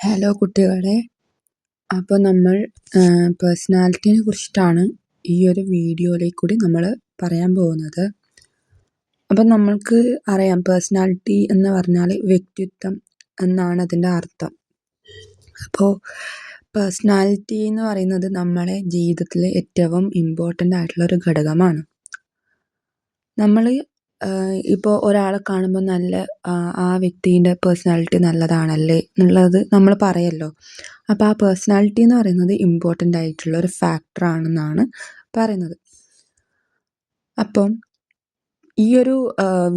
Hello കുട്ടികളെ, അപ്പോൾ നമ്മൾ പേഴ്സണാലിറ്റിനെ കുറിച്ചിട്ടാണ് ഈ ഒരു വീഡിയോയിലേക്ക് കൂടി നമ്മൾ പറയാൻ പോകുന്നത്. അപ്പം നമ്മൾക്ക് അറിയാം, പേഴ്സണാലിറ്റി എന്ന് പറഞ്ഞാൽ വ്യക്തിത്വം എന്നാണ് അതിൻ്റെ അർത്ഥം. അപ്പോൾ പേഴ്സണാലിറ്റി എന്ന് പറയുന്നത് നമ്മളെ ജീവിതത്തിൽ ഏറ്റവും ഇമ്പോർട്ടൻ്റ് ആയിട്ടുള്ളൊരു ഘടകമാണ്. നമ്മൾ ഇപ്പോൾ ഒരാളെ കാണുമ്പോൾ നല്ല ആ വ്യക്തിൻ്റെ പേഴ്സണാലിറ്റി നല്ലതാണല്ലേ എന്നുള്ളത് നമ്മൾ പറയല്ലോ. അപ്പോൾ ആ പേഴ്സണാലിറ്റി എന്ന് പറയുന്നത് ഇമ്പോർട്ടൻ്റ് ആയിട്ടുള്ള ഒരു ഫാക്ടറാണെന്നാണ് പറയുന്നത്. അപ്പം ഈ ഒരു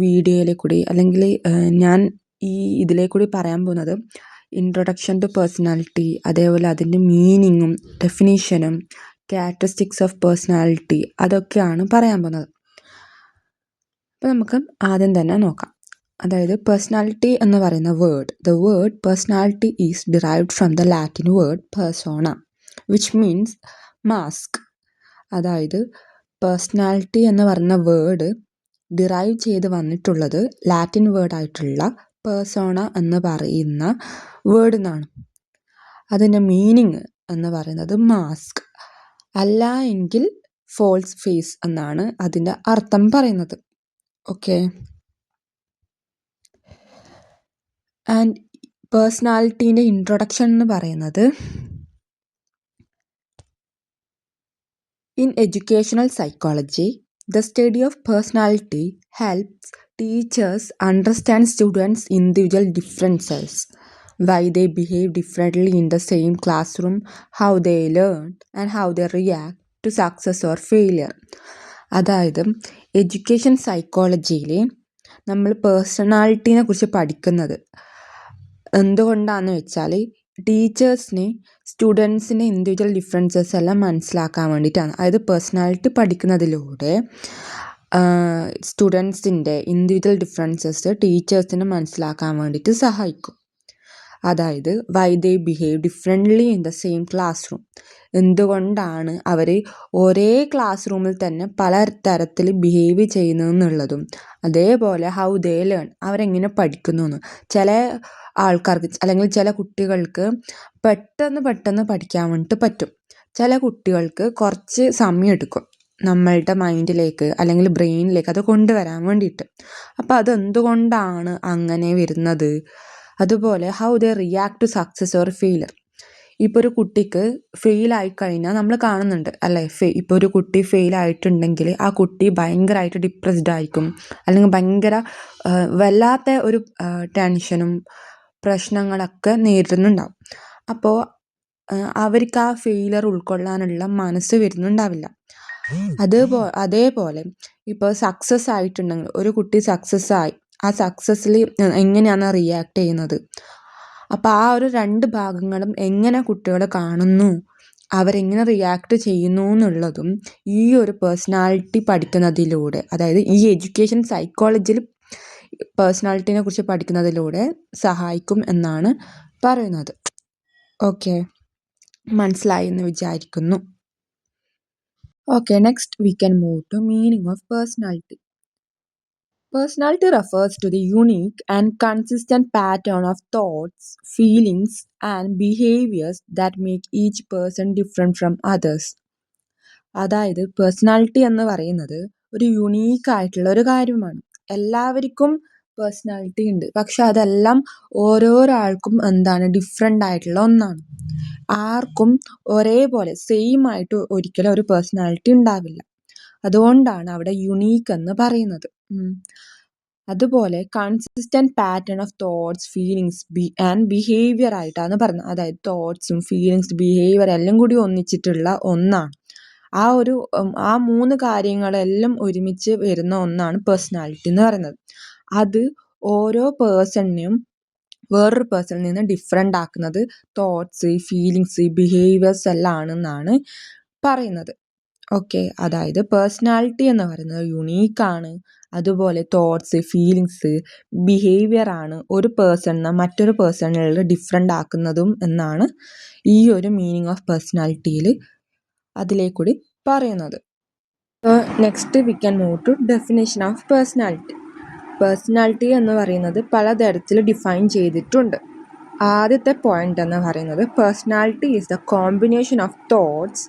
വീഡിയോയിൽ കൂടി അല്ലെങ്കിൽ ഞാൻ ഇതിലേ കൂടി പറയാൻ പോകുന്നത് ഇൻട്രൊഡക്ഷൻ ടു പേഴ്സണാലിറ്റി, അതേപോലെ അതിൻ്റെ മീനിങ്ങും ഡെഫിനീഷനും ക്യാരക്ടറിസ്റ്റിക്സ് ഓഫ് പേഴ്സണാലിറ്റി അതൊക്കെയാണ് പറയാൻ പോകുന്നത്. അപ്പോൾ നമുക്ക് ആദ്യം തന്നെ നോക്കാം. അതായത് പേഴ്സണാലിറ്റി എന്ന് പറയുന്ന the word personality is derived from the Latin word persona which means mask. അതായത് പേഴ്സണാലിറ്റി എന്ന് പറയുന്ന വേർഡ് ഡിറൈവ് ചെയ്ത് വന്നിട്ടുള്ളത് ലാറ്റിൻ വേർഡായിട്ടുള്ള പേഴ്സോണ എന്ന് പറയുന്ന വേർഡിൽ നിന്നാണ്. അതിൻ്റെ മീനിങ് എന്ന് പറയുന്നത് മാസ്ക്, അല്ല എങ്കിൽ ഫോൾസ് ഫേസ് എന്നാണ് അതിൻ്റെ അർത്ഥം പറയുന്നത്. ഓക്കെ, ആൻഡ് പേഴ്സണാലിറ്റീൻ്റെ ഇൻട്രൊഡക്ഷൻ എന്ന് പറയുന്നത് in educational psychology the study of personality helps teachers understand students individual differences, why they behave differently in the same classroom, how they learn and how they react to success or failure. അതായത് education സൈക്കോളജിയിൽ നമ്മൾ പേഴ്സണാലിറ്റീനെ കുറിച്ച് പഠിക്കുന്നത് എന്തുകൊണ്ടാണെന്ന് വെച്ചാൽ ടീച്ചേഴ്സിന് സ്റ്റുഡൻസിൻ്റെ individual differences എല്ലാം മനസ്സിലാക്കാൻ വേണ്ടിയിട്ടാണ്. അതായത് പേഴ്സണാലിറ്റി പഠിക്കുന്നതിലൂടെ സ്റ്റുഡൻസിൻ്റെ ഇൻഡിവിജ്വൽ ഡിഫറൻസസ് ടീച്ചേഴ്സിന് മനസ്സിലാക്കാൻ വേണ്ടിയിട്ട് സഹായിക്കും. അതായത് why they behave differently in the same class room, എന്തുകൊണ്ടാണ് അവർ ഒരേ ക്ലാസ് റൂമിൽ തന്നെ പല തരത്തിൽ ബിഹേവ് ചെയ്യുന്നതെന്നുള്ളതും, അതേപോലെ ഹൗ ദേ ലേൺ, അവരെങ്ങനെ പഠിക്കുന്നു എന്ന്. ചില ആൾക്കാർക്ക് അല്ലെങ്കിൽ ചില കുട്ടികൾക്ക് പെട്ടെന്ന് പഠിക്കാൻ വേണ്ടിയിട്ട് പറ്റും. ചില കുട്ടികൾക്ക് കുറച്ച് സമയം എടുക്കും നമ്മളുടെ മൈൻഡിലേക്ക് അല്ലെങ്കിൽ ബ്രെയിനിലേക്ക് അത് കൊണ്ടുവരാൻ വേണ്ടിയിട്ട്. അപ്പോൾ അതെന്തുകൊണ്ടാണ് അങ്ങനെ വരുന്നത്? അതുപോലെ how they react to success or failure. ഇപ്പോൾ ഒരു കുട്ടിക്ക് ഫെയിലായിക്കഴിഞ്ഞാൽ നമ്മൾ കാണുന്നുണ്ട് അല്ലേ, ഇപ്പോൾ ഒരു കുട്ടി ഫെയിലായിട്ടുണ്ടെങ്കിൽ ആ കുട്ടി ഭയങ്കരമായിട്ട് ഡിപ്രസ്ഡ് ആയിരിക്കും, അല്ലെങ്കിൽ ഭയങ്കര വല്ലാത്ത ഒരു ടെൻഷനും പ്രശ്നങ്ങളൊക്കെ നേരിടുന്നുണ്ടാവും. അപ്പോൾ അവർക്ക് ആ ഫെയിലിയർ ഉൾക്കൊള്ളാനുള്ള മനസ്സ് വരുന്നുണ്ടാവില്ല. അതേപോലെ ഇപ്പോൾ സക്സസ് ആയിട്ടുണ്ടെങ്കിൽ ഒരു കുട്ടി സക്സസ് ആയി, ആ സക്സസ്സിൽ എങ്ങനെയാണ് റിയാക്ട് ചെയ്യുന്നത്, അപ്പോൾ ആ ഒരു രണ്ട് ഭാഗങ്ങളും എങ്ങനെ കുട്ടികൾ കാണുന്നു, അവരെങ്ങനെ റിയാക്ട് ചെയ്യുന്നു എന്നുള്ളതും ഈ ഒരു പേഴ്സണാലിറ്റി പഠിക്കുന്നതിലൂടെ, അതായത് ഈ എഡ്യൂക്കേഷൻ സൈക്കോളജിയിൽ പേഴ്സണാലിറ്റിനെ കുറിച്ച് പഠിക്കുന്നതിലൂടെ സഹായിക്കും എന്നാണ് പറയുന്നത്. ഓക്കെ, മനസ്സിലായി എന്ന് വിചാരിക്കുന്നു. Okay, next we can move to meaning of personality. Personality refers to the unique and consistent pattern of thoughts, feelings, and behaviors that make each person different from others. അതായത് പേഴ്സണാലിറ്റി എന്ന് പറയുന്നത് ഒരു unique ആയിട്ടുള്ള ഒരു കാര്യമാണ്. എല്ലാവർക്കും personality ഉണ്ട്, പക്ഷെ അതെല്ലാം ഓരോരാൾക്കും ഡിഫറെൻ്റ് ആയിട്ടുള്ള ഒന്നാണ്. ആർക്കും ഒരേപോലെ സെയിം ആയിട്ട് ഒരിക്കലും ഒരു പേഴ്സണാലിറ്റി ഉണ്ടാവില്ല. അതുകൊണ്ടാണ് അവിടെ യുണീക്ക് എന്ന് പറയുന്നത്. അതുപോലെ consistent pattern of thoughts, feelings and behaviour ആയിട്ടാണ് പറഞ്ഞത്. അതായത് തോട്ട്സും ഫീലിങ്സ് ബിഹേവിയർ എല്ലാം കൂടി ഒന്നിച്ചിട്ടുള്ള ഒന്നാണ്. ആ മൂന്ന് കാര്യങ്ങളെല്ലാം ഒരുമിച്ച് വരുന്ന ഒന്നാണ് പേഴ്സണാലിറ്റി എന്ന് പറയുന്നത്. അത് ഓരോ പേഴ്സണിനെയും വേറൊരു പേഴ്സണിൽ നിന്ന് ഡിഫറെൻ്റ് ആക്കുന്നത് തോട്ട്സ്, ഫീലിങ്സ്, ബിഹേവിയേഴ്സ് എല്ലാം ആണെന്നാണ് പറയുന്നത്. ഓക്കെ, അതായത് പേഴ്സണാലിറ്റി എന്ന് പറയുന്നത് യുണീക്കാണ്, അതുപോലെ തോട്ട്സ്, ഫീലിങ്സ്, ബിഹേവിയർ ആണ് ഒരു പേഴ്സണിനെ മറ്റൊരു പേഴ്സണിൽ ഡിഫറെൻ്റ് ആക്കുന്നതും എന്നാണ് ഈ ഒരു മീനിങ് ഓഫ് പേഴ്സണാലിറ്റിയിൽ അതിലേക്കൂടി പറയുന്നത്. Next we can move to definition of personality. Personality എന്ന് പറയുന്നത് പലതരത്തിൽ ഡിഫൈൻ ചെയ്തിട്ടുണ്ട്. ആദ്യത്തെ പോയിന്റ് എന്ന് പറയുന്നത് personality is the combination of thoughts,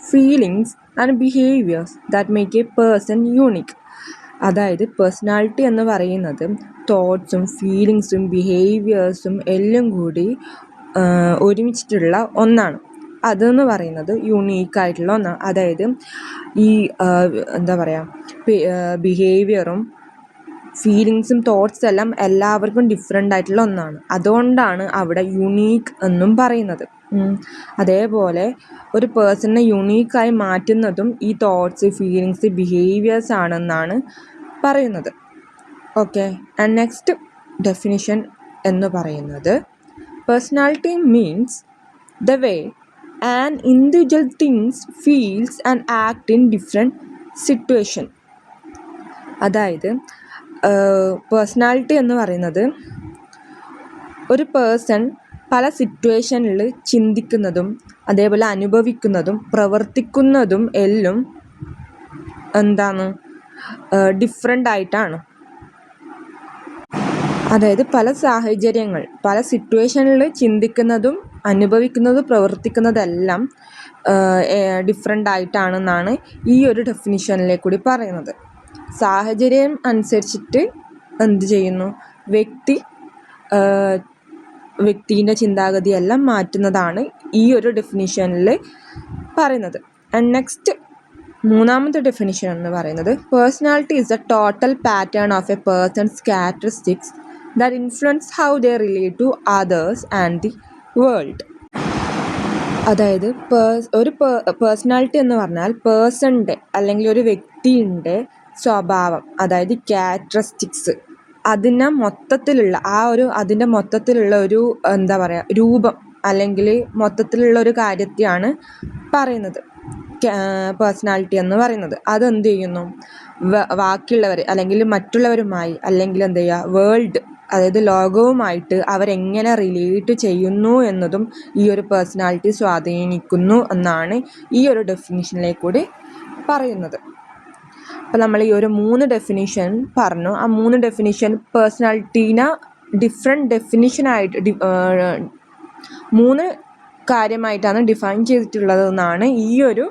feelings and behaviours that make a person unique. അതായത് പേഴ്സണാലിറ്റി എന്ന് പറയുന്നത് തോട്ട്സും ഫീലിങ്സും ബിഹേവിയേഴ്സും എല്ലാം കൂടി ഒരുമിച്ചിട്ടുള്ള ഒന്നാണ്. അതെന്ന് പറയുന്നത് യുണീക്കായിട്ടുള്ള ഒന്നാണ്. അതായത് ഈ എന്താ പറയുക, ബിഹേവിയറും ഫീലിങ്സും തോട്ട്സ് എല്ലാം എല്ലാവർക്കും ഡിഫറെൻ്റ് ആയിട്ടുള്ള ഒന്നാണ്. അതുകൊണ്ടാണ് അവിടെ യുണീക്ക് എന്നും പറയുന്നത്. അതേപോലെ ഒരു പേഴ്സണിനെ യുണീക്കായി മാറ്റുന്നതും ഈ തോട്ട്സ്, ഫീലിങ്സ്, ബിഹേവിയേഴ്സ് ആണെന്നാണ് പറയുന്നത്. ഓക്കെ, ആൻഡ് നെക്സ്റ്റ് ഡെഫിനിഷൻ എന്ന് പറയുന്നത് personality means the way an individual things, feels and act in different situation. അതായത് പേഴ്സണാലിറ്റി എന്ന് പറയുന്നത് ഒരു പേഴ്സൺ പല സിറ്റുവേഷനിൽ ചിന്തിക്കുന്നതും അതേപോലെ അനുഭവിക്കുന്നതും പ്രവർത്തിക്കുന്നതും എല്ലാം എന്താണ് ഡിഫറെൻ്റ് ആയിട്ടാണ്. അതായത് പല സാഹചര്യങ്ങൾ, പല സിറ്റുവേഷനിൽ ചിന്തിക്കുന്നതും അനുഭവിക്കുന്നതും പ്രവർത്തിക്കുന്നതെല്ലാം ഡിഫറെൻ്റ് ആയിട്ടാണെന്നാണ് ഈ ഒരു ഡെഫിനിഷനിലേക്ക് കൂടി പറയുന്നത്. സാഹചര്യം അനുസരിച്ചിട്ട് എന്ത് ചെയ്യുന്നു, വ്യക്തിൻ്റെ ചിന്താഗതിയെല്ലാം മാറ്റുന്നതാണ് ഈ ഒരു ഡെഫിനിഷനിൽ പറയുന്നത്. ആൻഡ് നെക്സ്റ്റ് മൂന്നാമത്തെ ഡെഫിനിഷൻ എന്ന് പറയുന്നത് personality is the total pattern of a person's characteristics that influence how they relate to others and the world. അതായത് ഒരു പേഴ്സണാലിറ്റി എന്ന് പറഞ്ഞാൽ പേഴ്സണിൻ്റെ അല്ലെങ്കിൽ ഒരു വ്യക്തിയുടെ സ്വഭാവം, അതായത് ക്യാരക്ടറിസ്റ്റിക്സ്, അതിൻ്റെ മൊത്തത്തിലുള്ള ഒരു എന്താ പറയുക, രൂപം അല്ലെങ്കിൽ മൊത്തത്തിലുള്ള ഒരു കാര്യത്തെയാണ് പറയുന്നത് പേഴ്സണാലിറ്റി എന്ന് പറയുന്നത്. അതെന്ത് ചെയ്യുന്നു, ബാക്കിയുള്ളവർ അല്ലെങ്കിൽ മറ്റുള്ളവരുമായി അല്ലെങ്കിൽ എന്ത് ചെയ്യുക, വേൾഡ് അതായത് ലോകവുമായിട്ട് അവരെങ്ങനെ റിലേറ്റ് ചെയ്യുന്നു എന്നതും ഈ ഒരു പേഴ്സണാലിറ്റി സ്വാധീനിക്കുന്നു എന്നാണ് ഈ ഒരു ഡെഫിനിഷനിലേക്ക് കൂടി പറയുന്നത്. അപ്പോൾ നമ്മൾ ഈ ഒരു 3 ഡെഫിനിഷൻ പറഞ്ഞു. ആ 3 ഡെഫിനിഷൻ പേഴ്സണാലിറ്റീനെ ഡിഫറെൻറ്റ് ഡെഫിനിഷനായിട്ട് 3 കാര്യമായിട്ടാണ് ഡിഫൈൻ ചെയ്തിട്ടുള്ളതെന്നാണ് ഈ ഒരു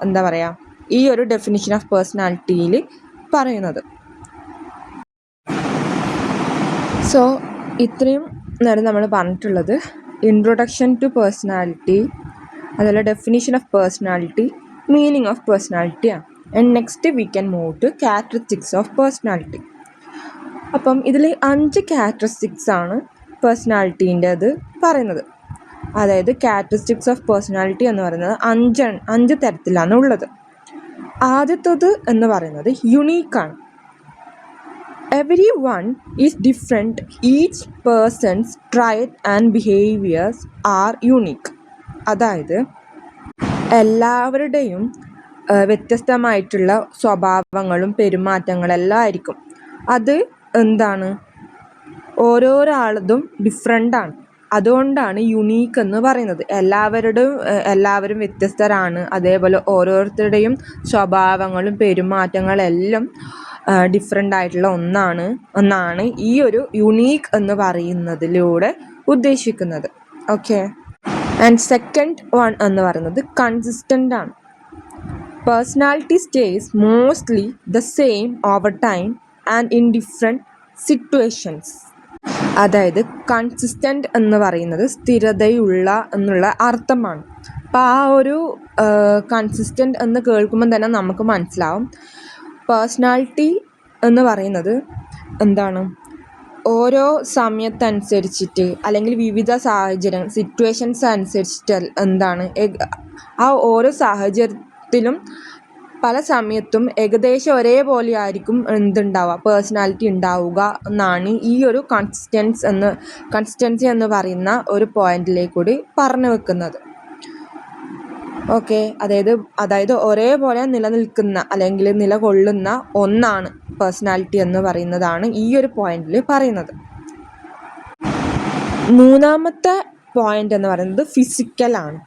എന്താ പറയുക, ഈ ഒരു ഡെഫിനിഷൻ ഓഫ് പേഴ്സണാലിറ്റിയിൽ പറയുന്നത്. സോ ഇത്രയും നേരം നമ്മൾ പറഞ്ഞിട്ടുള്ളത് ഇൻട്രൊഡക്ഷൻ ടു പേഴ്സണാലിറ്റി, അതുപോലെ definition of personality, meaning of പേഴ്സണാലിറ്റിയാണ്. And next we can move to characteristics of personality. അപ്പം ഇതിൽ 5 ക്യാരക്ടറിസ്റ്റിക്സ് ആണ് പേഴ്സണാലിറ്റീൻ്റെത് പറയുന്നത്. അതായത് ക്യാരക്ടറിസ്റ്റിക്സ് ഓഫ് പേഴ്സണാലിറ്റി എന്ന് പറയുന്നത് 5 തരത്തിലാണ് ഉള്ളത്. ആദ്യത്തേത് എന്ന് പറയുന്നത് യുണീക്കാണ്. Everyone is different. Each person's traits and behaviors are unique. അതായത് എല്ലാവരുടെയും വ്യത്യസ്തമായിട്ടുള്ള സ്വഭാവങ്ങളും പെരുമാറ്റങ്ങളെല്ലാം ആയിരിക്കും. അത് എന്താണ്, ഓരോരാളതും ഡിഫറെൻ്റാണ്. അതുകൊണ്ടാണ് യുണീക്ക് എന്ന് പറയുന്നത്. എല്ലാവരും വ്യത്യസ്തരാണ്. അതേപോലെ ഓരോരുത്തരുടെയും സ്വഭാവങ്ങളും പെരുമാറ്റങ്ങളെല്ലാം ഡിഫറെൻ്റ് ആയിട്ടുള്ള ഒന്നാണ് ഈ ഒരു യുണീക്ക് എന്ന് പറയുന്നതിലൂടെ ഉദ്ദേശിക്കുന്നത്. ഓക്കെ, ആൻഡ് സെക്കൻഡ് വൺ എന്ന് പറയുന്നത് കൺസിസ്റ്റൻ്റ് ആണ്. Personality stays mostly the same over time and in different situations. അതായത് കൺസിസ്റ്റൻ്റ് എന്ന് പറയുന്നത് സ്ഥിരതയുള്ള എന്നുള്ള അർത്ഥമാണ്. അപ്പോൾ ആ ഒരു കൺസിസ്റ്റൻ്റ് എന്ന് കേൾക്കുമ്പോൾ തന്നെ നമുക്ക് മനസ്സിലാവും പേഴ്സണാലിറ്റി എന്ന് പറയുന്നത് എന്താണ്, ഓരോ സമയത്തനുസരിച്ചിട്ട് അല്ലെങ്കിൽ വിവിധ സിറ്റുവേഷൻസ് അനുസരിച്ചിട്ട് എന്താണ്, ആ ഓരോ സാഹചര്യത്തിലും പല സമയത്തും ഏകദേശം ഒരേപോലെ ആയിരിക്കും എന്തുണ്ടാവുക, പേഴ്സണാലിറ്റി ഉണ്ടാവുക എന്നാണ് ഈ ഒരു കൺസിസ്റ്റൻസി എന്ന് പറയുന്ന ഒരു പോയിന്റിലേക്ക് കൂടി പറഞ്ഞു വെക്കുന്നത്. ഓക്കെ, അതായത് ഒരേപോലെ നിലനിൽക്കുന്ന അല്ലെങ്കിൽ നിലകൊള്ളുന്ന ഒന്നാണ് പേഴ്സണാലിറ്റി എന്ന് പറയുന്നതാണ് ഈ ഒരു പോയിന്റിൽ പറയുന്നത്. മൂന്നാമത്തെ പോയിന്റ് എന്ന് പറയുന്നത് ഫിസിക്കലാണ്.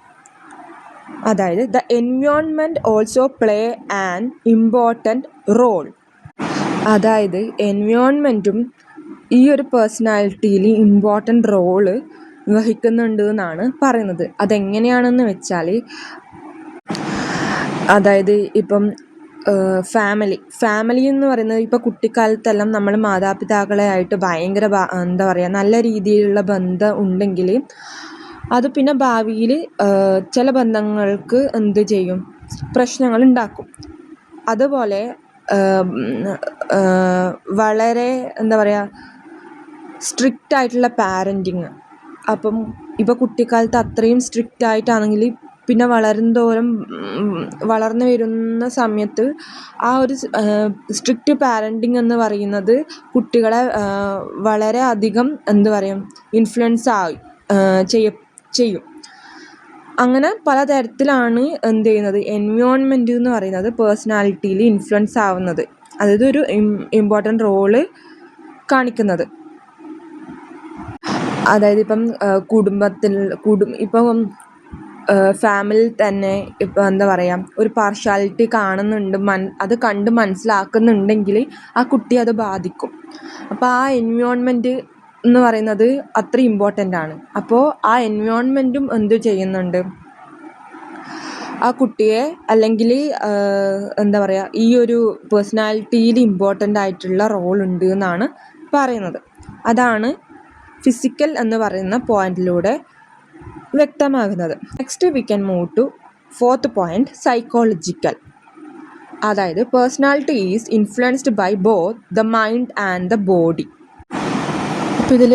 അതായത് the environment also play an important role. അതായത് എൻവയോൺമെൻറ്റും ഈ ഒരു പേഴ്സണാലിറ്റിയിൽ ഇമ്പോർട്ടൻ്റ് റോള് വഹിക്കുന്നുണ്ട് എന്നാണ് പറയുന്നത്. അതെങ്ങനെയാണെന്ന് വെച്ചാൽ, അതായത് ഇപ്പം ഫാമിലി എന്ന് പറയുന്നത് ഇപ്പോൾ കുട്ടിക്കാലത്തെല്ലാം നമ്മൾ മാതാപിതാക്കളെ ആയിട്ട് ഭയങ്കര എന്താ പറയുക, നല്ല രീതിയിലുള്ള ബന്ധം ഉണ്ടെങ്കിൽ അത് പിന്നെ ഭാവിയിൽ ചില ബന്ധങ്ങൾക്ക് എന്ത് ചെയ്യും, പ്രശ്നങ്ങൾ ഉണ്ടാക്കും. അതുപോലെ വളരെ എന്താ പറയുക, സ്ട്രിക്റ്റ് ആയിട്ടുള്ള പാരൻറ്റിങ്. അപ്പം ഇപ്പോൾ കുട്ടിക്കാലത്ത് അത്രയും സ്ട്രിക്റ്റ് ആയിട്ടാണെങ്കിൽ പിന്നെ വളരുന്തോറും വളർന്നു വരുന്ന സമയത്ത് ആ ഒരു സ്ട്രിക്റ്റ് പാരൻറ്റിങ് എന്ന് പറയുന്നത് കുട്ടികളെ വളരെ അധികം എന്താ പറയുക, ഇൻഫ്ലുവൻസ് ചെയ്യും. അങ്ങനെ പലതരത്തിലാണ് എന്ത് ചെയ്യുന്നത്, എൻവയോൺമെൻറ്റ് എന്ന് പറയുന്നത് പേഴ്സണാലിറ്റിയിൽ ഇൻഫ്ലുവൻസ് ആവുന്നത്, അതായത് ഒരു ഇമ്പോർട്ടൻ്റ് റോള് കാണിക്കുന്നത്. അതായത് ഇപ്പം കുടുംബത്തിൽ ഇപ്പം ഫാമിലിയിൽ തന്നെ ഇപ്പം എന്താ പറയുക, ഒരു പാർഷ്യാലിറ്റി കാണുന്നുണ്ട്, അത് കണ്ട് മനസ്സിലാക്കുന്നുണ്ടെങ്കിൽ ആ കുട്ടിയെ അത് ബാധിക്കും. അപ്പോൾ ആ എൻവയോൺമെൻറ്റ് എന്ന് പറയുന്നത് അത്ര ഇമ്പോർട്ടൻ്റ് ആണ്. അപ്പോൾ ആ എൻവയോൺമെൻറ്റും എന്ത് ചെയ്യുന്നുണ്ട്, ആ കുട്ടിയെ അല്ലെങ്കിൽ എന്താ പറയുക, ഈ ഒരു പേഴ്സണാലിറ്റിയിൽ ഇമ്പോർട്ടൻ്റ് ആയിട്ടുള്ള റോളുണ്ട് എന്നാണ് പറയുന്നത്. അതാണ് ഫിസിക്കൽ എന്ന് പറയുന്ന പോയിന്റിലൂടെ വ്യക്തമാകുന്നത്. Next we can move to 4th point, psychological. അതായത് personality is influenced by both the mind and the body. അപ്പോൾ ഇതിൽ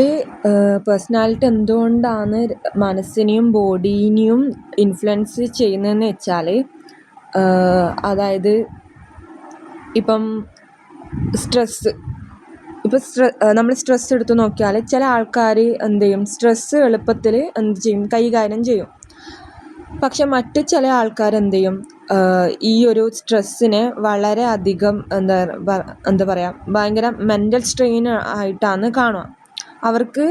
പേഴ്സണാലിറ്റി എന്തുകൊണ്ടാണ് മനസ്സിനെയും ബോഡീനെയും ഇൻഫ്ലുവൻസ് ചെയ്യുന്നതെന്ന് വെച്ചാൽ, അതായത് ഇപ്പം സ്ട്രെസ്സ്, ഇപ്പോൾ നമ്മൾ സ്ട്രെസ്സ് എടുത്ത് നോക്കിയാൽ ചില ആൾക്കാർ എന്ത് ചെയ്യും, സ്ട്രെസ്സ് എളുപ്പത്തിൽ എന്ത് ചെയ്യും, കൈകാര്യം ചെയ്യും. പക്ഷെ മറ്റ് ചില ആൾക്കാർ എന്ത് ചെയ്യും, ഈ ഒരു സ്ട്രെസ്സിനെ വളരെ അധികം എന്താ പറയുക, ഭയങ്കര മെൻ്റൽ സ്ട്രെയിൻ ആയിട്ടാണ് കാണുക. അവർക്ക്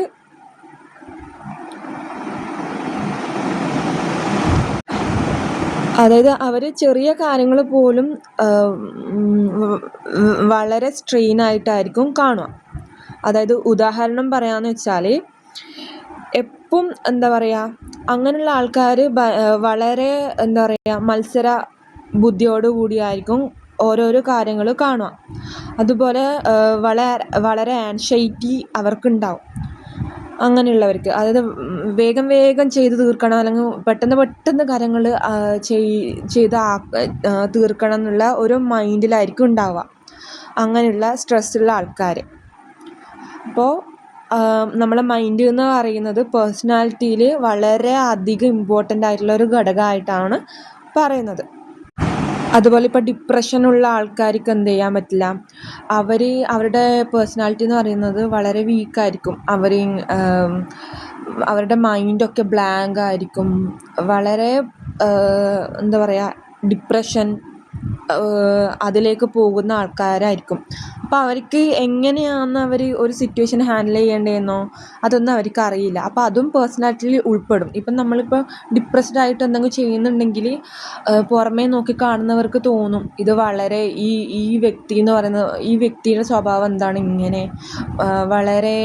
അതായത് അവർ ചെറിയ കാര്യങ്ങൾ പോലും വളരെ സ്ട്രെയിൻ ആയിട്ടായിരിക്കും കാണുക. അതായത് ഉദാഹരണം പറയാമെന്ന് വെച്ചാൽ, എപ്പം എന്താ പറയുക, അങ്ങനെയുള്ള ആൾക്കാർ വളരെ എന്താ പറയുക, മത്സര ബുദ്ധിയോട് കൂടിയായിരിക്കും ഓരോരോ കാര്യങ്ങൾ കാണുക. അതുപോലെ വളരെ ആൻസൈറ്റി അവർക്കുണ്ടാവും. അങ്ങനെയുള്ളവർക്ക്, അതായത് വേഗം ചെയ്ത് തീർക്കണം, അല്ലെങ്കിൽ പെട്ടെന്ന് കാര്യങ്ങൾ ചെയ്ത് തീർക്കണം എന്നുള്ള ഒരു മൈൻഡിലായിരിക്കും ഉണ്ടാവുക അങ്ങനെയുള്ള സ്ട്രെസ്സുള്ള ആൾക്കാർ. അപ്പോൾ നമ്മളെ മൈൻഡ് എന്ന് പറയുന്നത് പേഴ്സണാലിറ്റിയിൽ വളരെ അധികം ഇമ്പോർട്ടൻ്റ് ആയിട്ടുള്ള ഒരു ഘടകമായിട്ടാണ് പറയുന്നത്. അതുപോലെ ഇപ്പോൾ ഡിപ്രഷനുള്ള ആൾക്കാർക്ക് എന്ത് ചെയ്യാൻ പറ്റില്ല, അവരുടെ പേഴ്സണാലിറ്റി എന്ന് പറയുന്നത് വളരെ വീക്കായിരിക്കും. അവരുടെ മൈൻഡൊക്കെ ബ്ലാങ്ക് ആയിരിക്കും, വളരെ എന്താ പറയുക, ഡിപ്രഷൻ അതിലേക്ക് പോകുന്ന ആൾക്കാരായിരിക്കും. അപ്പോൾ അവർക്ക് എങ്ങനെയാണ് അവർ ഒരു സിറ്റുവേഷൻ ഹാൻഡിൽ ചെയ്യേണ്ടതെന്നോ അതൊന്നും അവർക്ക് അറിയില്ല. അപ്പോൾ അതും പേഴ്സണാലിറ്റിയിൽ ഉൾപ്പെടും. ഇപ്പം നമ്മളിപ്പോൾ ഡിപ്രസ്ഡ് ആയിട്ട് എന്തെങ്കിലും ചെയ്യുന്നുണ്ടെങ്കിൽ പുറമേ നോക്കി കാണുന്നവർക്ക് തോന്നും, ഇത് വളരെ ഈ വ്യക്തി എന്ന് പറയുന്നത്, ഈ വ്യക്തിയുടെ സ്വഭാവം എന്താണ് ഇങ്ങനെ, വളരെ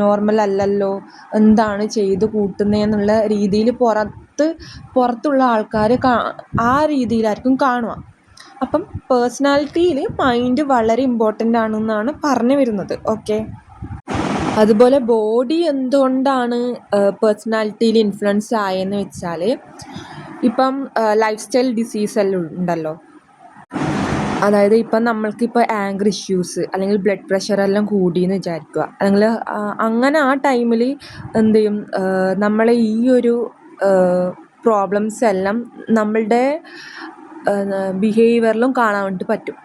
നോർമൽ അല്ലല്ലോ, എന്താണ് ചെയ്ത് കൂട്ടുന്നതെന്നുള്ള രീതിയിൽ പുറത്തുള്ള ആൾക്കാർ ആ രീതിയിലായിരിക്കും കാണുക. അപ്പം പേഴ്സണാലിറ്റിയിൽ മൈൻഡ് വളരെ ഇമ്പോർട്ടൻ്റ് ആണെന്നാണ് പറഞ്ഞു വരുന്നത്. ഓക്കെ, അതുപോലെ ബോഡി എന്തുകൊണ്ടാണ് പേഴ്സണാലിറ്റിയിൽ ഇൻഫ്ലുവൻസ് ആയെന്ന് വെച്ചാൽ, ഇപ്പം ലൈഫ് സ്റ്റൈൽ ഡിസീസ് എല്ലാം ഉണ്ടല്ലോ. അതായത് ഇപ്പം നമ്മൾക്കിപ്പോൾ ആങ്കർ ഇഷ്യൂസ് അല്ലെങ്കിൽ ബ്ലഡ് പ്രഷർ എല്ലാം കൂടിയെന്ന് വിചാരിക്കുക, അല്ലെങ്കിൽ അങ്ങനെ ആ ടൈമിൽ എന്ത് ചെയ്യും, നമ്മളെ ഈ ഒരു പ്രോബ്ലംസ് എല്ലാം നമ്മളുടെ ബിഹേവിയറിലും കാണാൻ വേണ്ടി പറ്റും.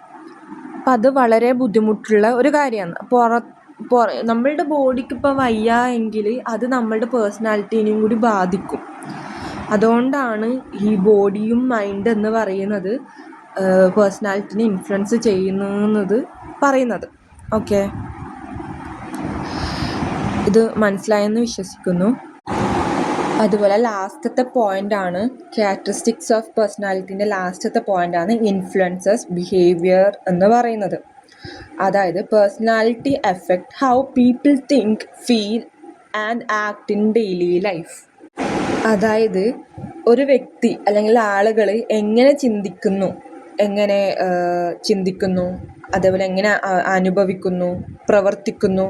അപ്പം അത് വളരെ ബുദ്ധിമുട്ടുള്ള ഒരു കാര്യമാണ്. നമ്മളുടെ ബോഡിക്ക് ഇപ്പോൾ വയ്യ എങ്കിൽ അത് നമ്മളുടെ പേഴ്സണാലിറ്റീനെയും കൂടി ബാധിക്കും. അതുകൊണ്ടാണ് ഈ ബോഡിയും മൈൻഡ് എന്ന് പറയുന്നത് പേഴ്സണാലിറ്റിനെ ഇൻഫ്ലുവൻസ് ചെയ്യുന്നത് പറയുന്നത്. ഓക്കെ, ഇത് മനസ്സിലായെന്ന് വിശ്വസിക്കുന്നു. അതുപോലെ ലാസ്റ്റത്തെ പോയിൻ്റാണ്, ക്യാരക്ടറിസ്റ്റിക്സ് ഓഫ് പേഴ്സണാലിറ്റീൻ്റെ ലാസ്റ്റത്തെ പോയിൻ്റാണ് ഇൻഫ്ലുവൻസസ് ബിഹേവിയർ എന്ന് പറയുന്നത്. അതായത് personality effect how people think, feel and act in daily life. അതായത് ഒരു വ്യക്തി അല്ലെങ്കിൽ ആളുകൾ എങ്ങനെ ചിന്തിക്കുന്നു, അതേപോലെ എങ്ങനെ അനുഭവിക്കുന്നു, പ്രവർത്തിക്കുന്നു,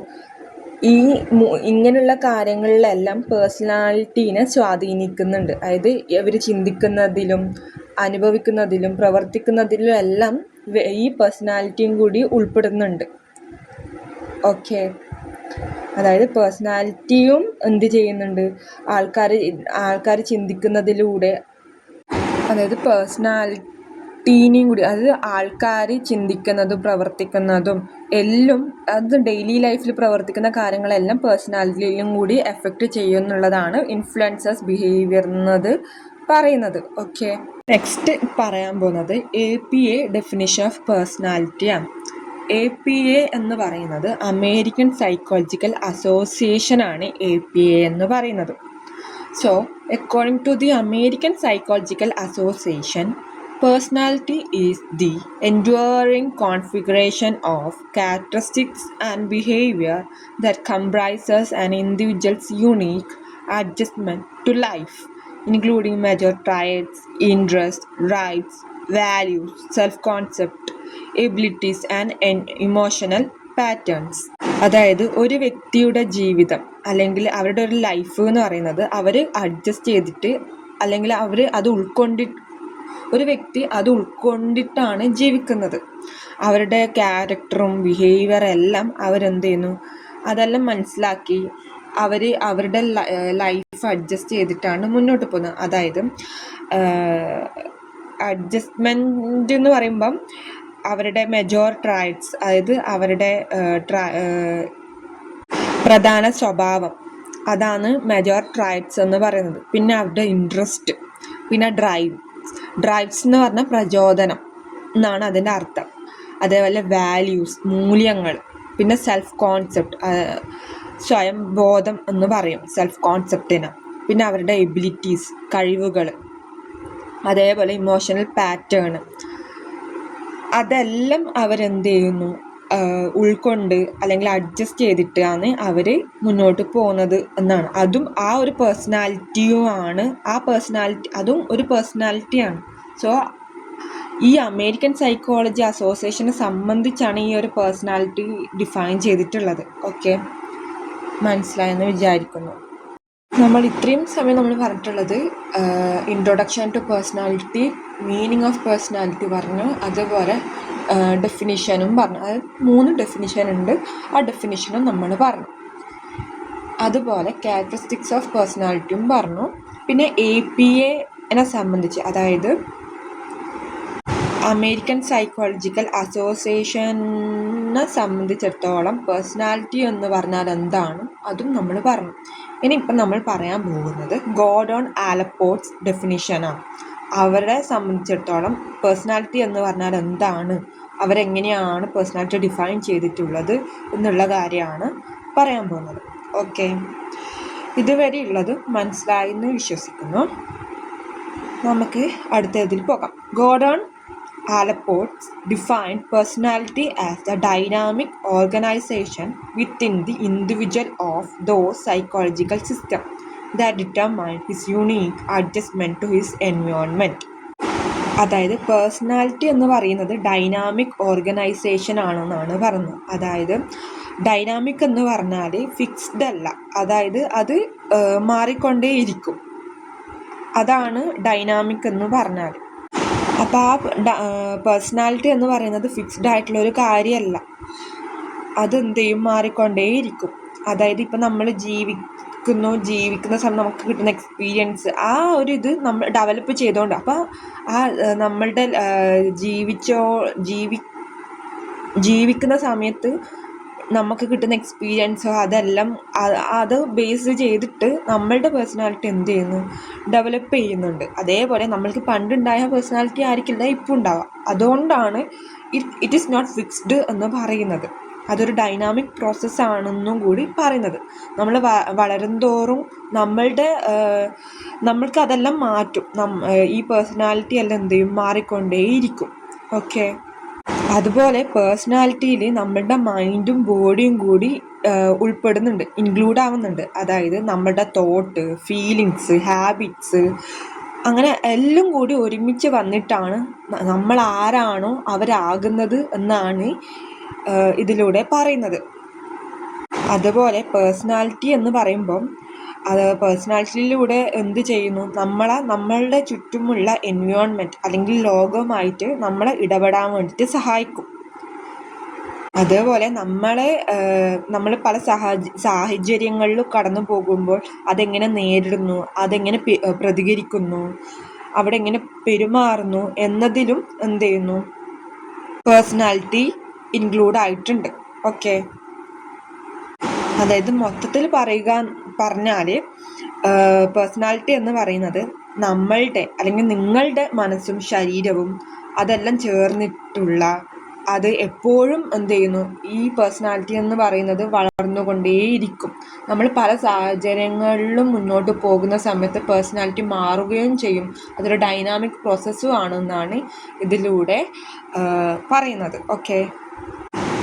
ഇങ്ങനെയുള്ള കാര്യങ്ങളിലെല്ലാം പേഴ്സണാലിറ്റീനെ സ്വാധീനിക്കുന്നുണ്ട്. അതായത് ഇവർ ചിന്തിക്കുന്നതിലും അനുഭവിക്കുന്നതിലും പ്രവർത്തിക്കുന്നതിലും എല്ലാം ഈ പേഴ്സണാലിറ്റിയും കൂടി ഉൾപ്പെടുന്നുണ്ട്. ഓക്കെ, അതായത് പേഴ്സണാലിറ്റിയും എന്ത് ചെയ്യുന്നുണ്ട്, ആൾക്കാർ ചിന്തിക്കുന്നതിലൂടെ, അതായത് പേഴ്സണാലിറ്റീനെയും കൂടി, അതായത് ആൾക്കാർ ചിന്തിക്കുന്നതും പ്രവർത്തിക്കുന്നതും എല്ലാം, അത് ഡെയിലി ലൈഫിൽ പ്രവർത്തിക്കുന്ന കാര്യങ്ങളെല്ലാം പേഴ്സണാലിറ്റിയിലും കൂടി എഫക്റ്റ് ചെയ്യുന്നുള്ളതാണ് ഇൻഫ്ലുവൻസേഴ്സ് ബിഹേവിയർ എന്നത് പറയുന്നത്. ഓക്കെ, നെക്സ്റ്റ് പറയാൻ പോകുന്നത് APA ഡെഫിനിഷൻ ഓഫ് പേഴ്സണാലിറ്റിയാണ്. APA എന്ന് പറയുന്നത് അമേരിക്കൻ സൈക്കോളജിക്കൽ അസോസിയേഷനാണ് APA എന്ന് പറയുന്നത്. So according to the American psychological association, personality is the enduring configuration of characteristics and behavior that comprises an individual's unique adjustment to life, including major traits, interests, rights, values, self-concept, abilities and emotional patterns. അതായത് ഒരു വ്യക്തിയുടെ ജീവിതം അല്ലെങ്കിൽ അവരുടെ ഒരു life എന്ന് പറയുന്നത് അവർ adjust ചെയ്തിട്ട്, അല്ലെങ്കിൽ അവർ അത് ഒരു വ്യക്തി അത് ഉൾക്കൊണ്ടിട്ടാണ് ജീവിക്കുന്നത്. അവരുടെ ക്യാരക്ടറും ബിഹേവിയറും എല്ലാം അവരെന്ത് ചെയ്യുന്നു, അതെല്ലാം മനസ്സിലാക്കി അവരുടെ ലൈഫ് അഡ്ജസ്റ്റ് ചെയ്തിട്ടാണ് മുന്നോട്ട് പോകുന്നത്. അതായത് അഡ്ജസ്റ്റ്മെൻറ്റ് എന്ന് പറയുമ്പം അവരുടെ മെജോർ ട്രൈറ്റ്സ്, അതായത് അവരുടെ പ്രധാന സ്വഭാവം, അതാണ് മെജോർ ട്രൈറ്റ്സ് എന്ന് പറയുന്നത്. പിന്നെ അവരുടെ ഇൻട്രസ്റ്റ്, പിന്നെ ഡ്രൈവ്സ് എന്ന് പറഞ്ഞാൽ പ്രചോദനം എന്നാണ് അതിൻ്റെ അർത്ഥം. അതേപോലെ വാല്യൂസ്, മൂല്യങ്ങൾ, പിന്നെ സെൽഫ് കോൺസെപ്റ്റ്, സ്വയം ബോധം എന്ന് പറയും സെൽഫ് കോൺസെപ്റ്റിന്. പിന്നെ അവരുടെ എബിലിറ്റീസ്, കഴിവുകൾ, അതേപോലെ ഇമോഷണൽ പാറ്റേൺ, അതെല്ലാം അവരെന്ത് ചെയ്യുന്നു, ഉൾക്കൊണ്ട് അല്ലെങ്കിൽ അഡ്ജസ്റ്റ് ചെയ്തിട്ടാണ് അവർ മുന്നോട്ട് പോകുന്നത് എന്നാണ്. അതും ആ ഒരു പേഴ്സണാലിറ്റിയുമാണ്, അതും ഒരു പേഴ്സണാലിറ്റിയാണ്. സോ ഈ അമേരിക്കൻ സൈക്കോളജി അസോസിയേഷനെ സംബന്ധിച്ചാണ് ഈ ഒരു പേഴ്സണാലിറ്റി ഡിഫൈൻ ചെയ്തിട്ടുള്ളത്. ഓക്കെ, മനസ്സിലായെന്ന് വിചാരിക്കുന്നു. നമ്മൾ ഇത്രയും സമയം പറഞ്ഞിട്ടുള്ളത് introduction to personality, meaning of personality പറഞ്ഞു, അതുപോലെ ഡെഫിനിഷനും പറഞ്ഞു. അതായത് 3 ഡെഫിനിഷൻ ഉണ്ട്, ആ ഡെഫിനിഷനും നമ്മൾ പറഞ്ഞു. അതുപോലെ ക്യാരക്ടറിസ്റ്റിക്സ് ഓഫ് പേഴ്സണാലിറ്റിയും പറഞ്ഞു. പിന്നെ APA സംബന്ധിച്ച്, അതായത് അമേരിക്കൻ സൈക്കോളജിക്കൽ അസോസിയേഷനെ സംബന്ധിച്ചിടത്തോളം പേഴ്സണാലിറ്റി എന്ന് പറഞ്ഞാൽ എന്താണ്, അതും നമ്മൾ പറഞ്ഞു. ഇനിയിപ്പം നമ്മൾ പറയാൻ പോകുന്നത് ഗോർഡോൺ ആലപ്പോർട്ട്സ് ഡെഫിനിഷനാണ്. അവരെ സംബന്ധിച്ചിടത്തോളം പേഴ്സണാലിറ്റി എന്ന് പറഞ്ഞാൽ എന്താണ്, അവരെങ്ങനെയാണ് പേഴ്സണാലിറ്റി ഡിഫൈൻ ചെയ്തിട്ടുള്ളത് എന്നുള്ള കാര്യമാണ് പറയാൻ പോകുന്നത്. ഓക്കെ, ഇതുവരെയുള്ളത് മനസ്സിലായി എന്ന് വിശ്വസിക്കുന്നു. നമുക്ക് അടുത്തതിൽ പോകാം. Gordon Allport defined personality as the dynamic organization within the individual of those psychological systems that determine his unique adjustment to his environment. അതായത് പേഴ്സണാലിറ്റി എന്ന് പറയുന്നത് ഡൈനാമിക് ഓർഗനൈസേഷൻ ആണെന്നാണ് പറഞ്ഞത്. അതായത് ഡൈനാമിക് എന്ന് പറഞ്ഞാൽ ഫിക്സ്ഡ് അല്ല, അതായത് അത് മാറിക്കൊണ്ടേയിരിക്കും, അതാണ് ഡൈനാമിക് എന്ന് പറഞ്ഞാൽ. അപ്പോൾ ആ പേഴ്സണാലിറ്റി എന്ന് പറയുന്നത് ഫിക്സ്ഡ് ആയിട്ടുള്ളൊരു കാര്യമല്ല, അതെന്ത് ചെയ്യും, മാറിക്കൊണ്ടേയിരിക്കും. അതായത് ഇപ്പം നമ്മൾ ജീവിക്കുന്ന സമയം നമുക്ക് കിട്ടുന്ന എക്സ്പീരിയൻസ്, ആ ഒരു ഇത് നമ്മൾ ഡെവലപ്പ് ചെയ്തുകൊണ്ട്, അപ്പോൾ ആ നമ്മളുടെ ജീവിക്കുന്ന സമയത്ത് നമുക്ക് കിട്ടുന്ന എക്സ്പീരിയൻസോ അതെല്ലാം അത് ബേസ് ചെയ്തിട്ട് നമ്മളുടെ പേഴ്സണാലിറ്റി എന്ത് ചെയ്യുന്നു, ഡെവലപ്പ് ചെയ്യുന്നുണ്ട്. അതേപോലെ നമ്മൾക്ക് പണ്ടുണ്ടായ പേഴ്സണാലിറ്റി ആയിരിക്കില്ല ഇപ്പോൾ ഉണ്ടാവുക. അതുകൊണ്ടാണ് ഇറ്റ് ഈസ് നോട്ട് ഫിക്സ്ഡ് എന്ന് പറയുന്നത്. അതൊരു ഡൈനാമിക് പ്രോസസ്സാണെന്നും കൂടി പറയുന്നത്. നമ്മൾ വളരുംതോറും നമ്മൾക്ക് അതെല്ലാം മാറ്റും. ഈ പേഴ്സണാലിറ്റി എല്ലാം എന്ത് ചെയ്യും, മാറിക്കൊണ്ടേയിരിക്കും. ഓക്കെ, അതുപോലെ പേഴ്സണാലിറ്റിയിൽ നമ്മളുടെ മൈൻഡും ബോഡിയും കൂടി ഉൾപ്പെടുന്നുണ്ട്, ഇൻക്ലൂഡ് ആവുന്നുണ്ട്. അതായത് നമ്മളുടെ തോട്ട്, ഫീലിങ്സ്, ഹാബിറ്റ്സ്, അങ്ങനെ എല്ലാം കൂടി ഒരുമിച്ച് വന്നിട്ടാണ് നമ്മൾ ആരാണോ അവരാകുന്നത് എന്നാണ് ഇതിലൂടെ പറയുന്നത്. അതുപോലെ പേഴ്സണാലിറ്റി എന്ന് പറയുമ്പം അത് പേഴ്സണാലിറ്റിയിലൂടെ എന്ത് ചെയ്യുന്നു, നമ്മളുടെ ചുറ്റുമുള്ള എൻവയോൺമെൻറ്റ് അല്ലെങ്കിൽ ലോകവുമായിട്ട് നമ്മളെ ഇടപെടാൻ വേണ്ടിയിട്ട് സഹായിക്കും. അതേപോലെ നമ്മൾ പല സാഹചര്യങ്ങളിലും കടന്നു പോകുമ്പോൾ അതെങ്ങനെ നേരിടുന്നു, അതെങ്ങനെ പ്രതികരിക്കുന്നു, അവിടെ എങ്ങനെ പെരുമാറുന്നു എന്നതിലും എന്ത് ചെയ്യുന്നു, പേഴ്സണാലിറ്റി ഇൻക്ലൂഡ് ആയിട്ടുണ്ട്. ഓക്കെ, അതായത് മൊത്തത്തിൽ പറഞ്ഞാൽ പേഴ്സണാലിറ്റി എന്ന് പറയുന്നത് നമ്മളുടെ അല്ലെങ്കിൽ നിങ്ങളുടെ മനസ്സും ശരീരവും അതെല്ലാം ചേർന്നിട്ടുള്ള, അത് എപ്പോഴും എന്ത് ചെയ്യുന്നു, ഈ പേഴ്സണാലിറ്റി എന്ന് പറയുന്നത് വളർന്നുകൊണ്ടേയിരിക്കും. നമ്മൾ പല സാഹചര്യങ്ങളിലും മുന്നോട്ട് പോകുന്ന സമയത്ത് പേഴ്സണാലിറ്റി മാറുകയും ചെയ്യും. അതൊരു ഡൈനാമിക് പ്രോസസ്സും ആണെന്നാണ് ഇതിലൂടെ പറയുന്നത്. ഓക്കെ,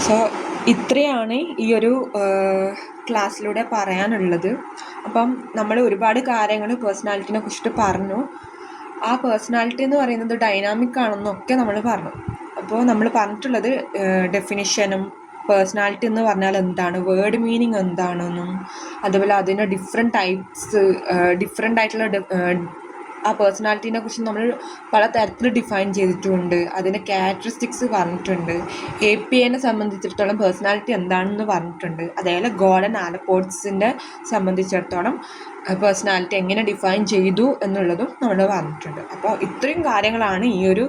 സോ ഇത്രയാണ് ഈ ഒരു ക്ലാസ്സിലൂടെ പറയാനുള്ളത്. അപ്പം നമ്മൾ ഒരുപാട് കാര്യങ്ങൾ പേഴ്സണാലിറ്റിനെ കുറിച്ചിട്ട് പറഞ്ഞു. ആ പേഴ്സണാലിറ്റി എന്ന് പറയുന്നത് ഡൈനാമിക് ആണെന്നൊക്കെ നമ്മൾ പറഞ്ഞു. അപ്പോൾ നമ്മൾ പറഞ്ഞിട്ടുള്ളത് ഡെഫിനിഷനും പേഴ്സണാലിറ്റി എന്ന് പറഞ്ഞാൽ എന്താണ്, വേർഡ് മീനിങ് എന്താണെന്നും, അതുപോലെ അതിൻ്റെ ഡിഫറെൻറ്റ് ആയിട്ടുള്ള ആ പേഴ്സണാലിറ്റീനെ കുറിച്ച് നമ്മൾ പല തരത്തിൽ ഡിഫൈൻ ചെയ്തിട്ടുമുണ്ട്. അതിൻ്റെ ക്യാരക്ടറിസ്റ്റിക്സ് പറഞ്ഞിട്ടുണ്ട്. APAനെ സംബന്ധിച്ചിടത്തോളം പേഴ്സണാലിറ്റി എന്താണെന്ന് പറഞ്ഞിട്ടുണ്ട്. അതേപോലെ ഗോർഡൻ ആലപ്പോർട്സിൻ്റെ സംബന്ധിച്ചിടത്തോളം പേഴ്സണാലിറ്റി എങ്ങനെ ഡിഫൈൻ ചെയ്തു എന്നുള്ളതും നമ്മൾ പറഞ്ഞിട്ടുണ്ട്. അപ്പോൾ ഇത്രയും കാര്യങ്ങളാണ് ഈ ഒരു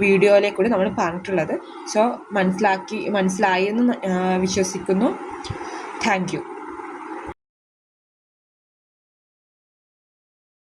വീഡിയോയിലെ കൂടി നമ്മൾ പറഞ്ഞിട്ടുള്ളത്. സോ മനസ്സിലായി എന്ന് വിശ്വസിക്കുന്നു. Thank you.